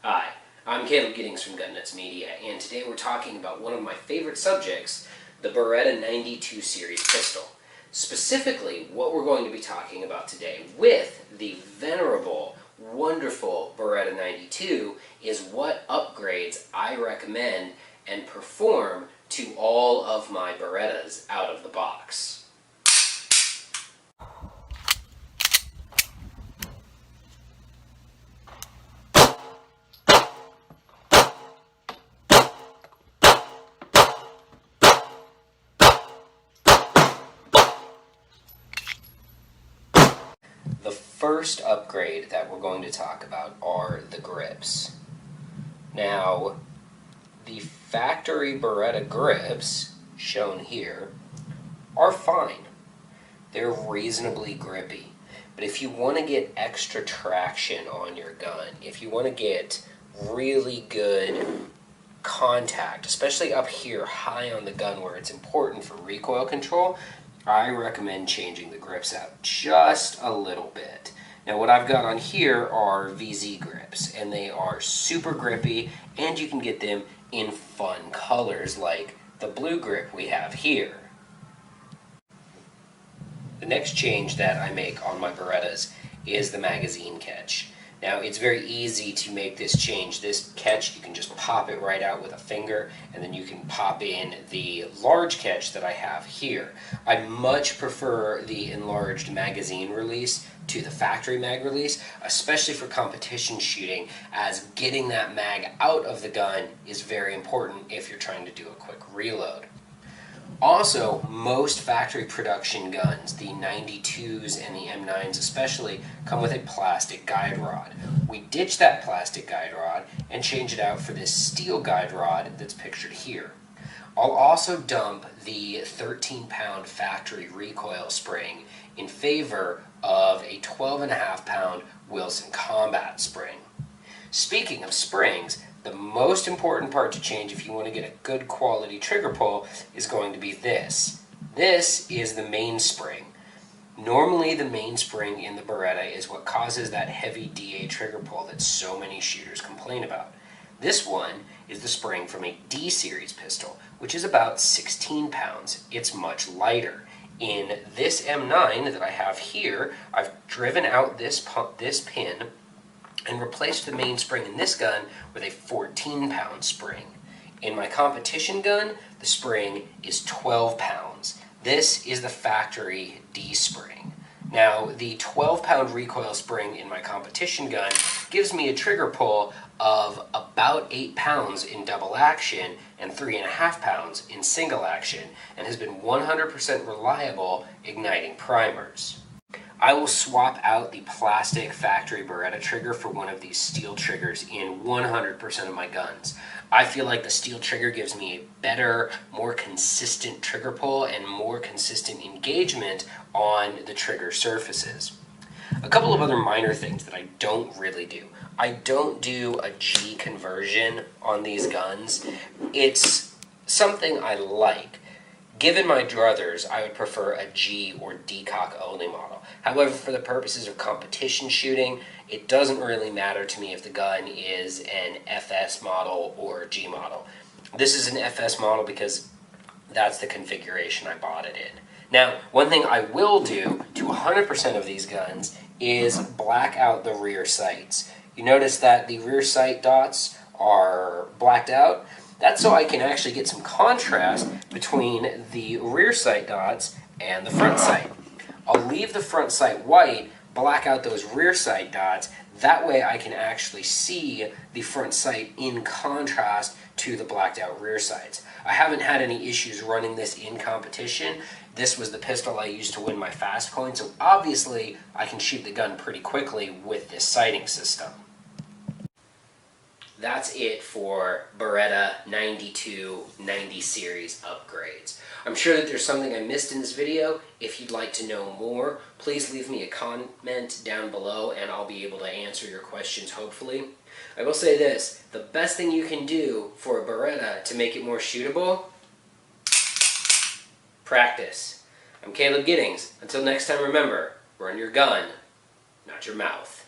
Hi, I'm Caleb Giddings from Gun Nuts Media, and today we're talking about one of my favorite subjects, the Beretta 92 series pistol. Specifically, what we're going to be talking about today with the venerable, wonderful Beretta 92 is what upgrades I recommend and perform to all of my Berettas out of the box. The first upgrade that we're going to talk about are the grips. Now, the factory Beretta grips, shown here, are fine. They're reasonably grippy. But if you want to get extra traction on your gun, if you want to get really good contact, especially up here high on the gun where it's important for recoil control, I recommend changing the grips out just a little bit. Now what I've got on here are VZ grips, and they are super grippy, and you can get them in fun colors like the blue grip we have here. The next change that I make on my Berettas is the magazine catch. Now, it's very easy to make this change. This catch, you can just pop it right out with a finger, and then you can pop in the large catch that I have here. I much prefer the enlarged magazine release to the factory mag release, especially for competition shooting, as getting that mag out of the gun is very important if you're trying to do a quick reload. Also, most factory production guns, the 92s and the M9s especially, come with a plastic guide rod. We ditch that plastic guide rod and change it out for this steel guide rod that's pictured here. I'll also dump the 13-pound factory recoil spring in favor of a 12.5-pound Wilson Combat spring. Speaking of springs, the most important part to change if you want to get a good quality trigger pull is going to be this. This is the mainspring. Normally the mainspring in the Beretta is what causes that heavy DA trigger pull that so many shooters complain about. This one is the spring from a D series pistol, which is about 16 pounds. It's much lighter. In this M9 that I have here, I've driven out this pin and replaced the mainspring in this gun with a 14-pound spring. In my competition gun, the spring is 12 pounds. This is the factory D spring. Now, the 12-pound recoil spring in my competition gun gives me a trigger pull of about 8 pounds in double action and 3.5 pounds in single action, and has been 100% reliable igniting primers. I will swap out the plastic factory Beretta trigger for one of these steel triggers in 100% of my guns. I feel like the steel trigger gives me a better, more consistent trigger pull and more consistent engagement on the trigger surfaces. A couple of other minor things that I don't really do. I don't do a G conversion on these guns. It's something I like. Given my druthers, I would prefer a G or decock only model. However, for the purposes of competition shooting, it doesn't really matter to me if the gun is an FS model or a G model. This is an FS model because that's the configuration I bought it in. Now, one thing I will do to 100% of these guns is black out the rear sights. You notice that the rear sight dots are blacked out. That's so I can actually get some contrast between the rear sight dots and the front sight. I'll leave the front sight white, black out those rear sight dots. That way I can actually see the front sight in contrast to the blacked out rear sights. I haven't had any issues running this in competition. This was the pistol I used to win my fast coin, so obviously I can shoot the gun pretty quickly with this sighting system. That's it for Beretta 92 90 series upgrades. I'm sure that there's something I missed in this video. If you'd like to know more, please leave me a comment down below and I'll be able to answer your questions hopefully. I will say this, the best thing you can do for a Beretta to make it more shootable, practice. I'm Caleb Giddings. Until next time, remember, run your gun, not your mouth.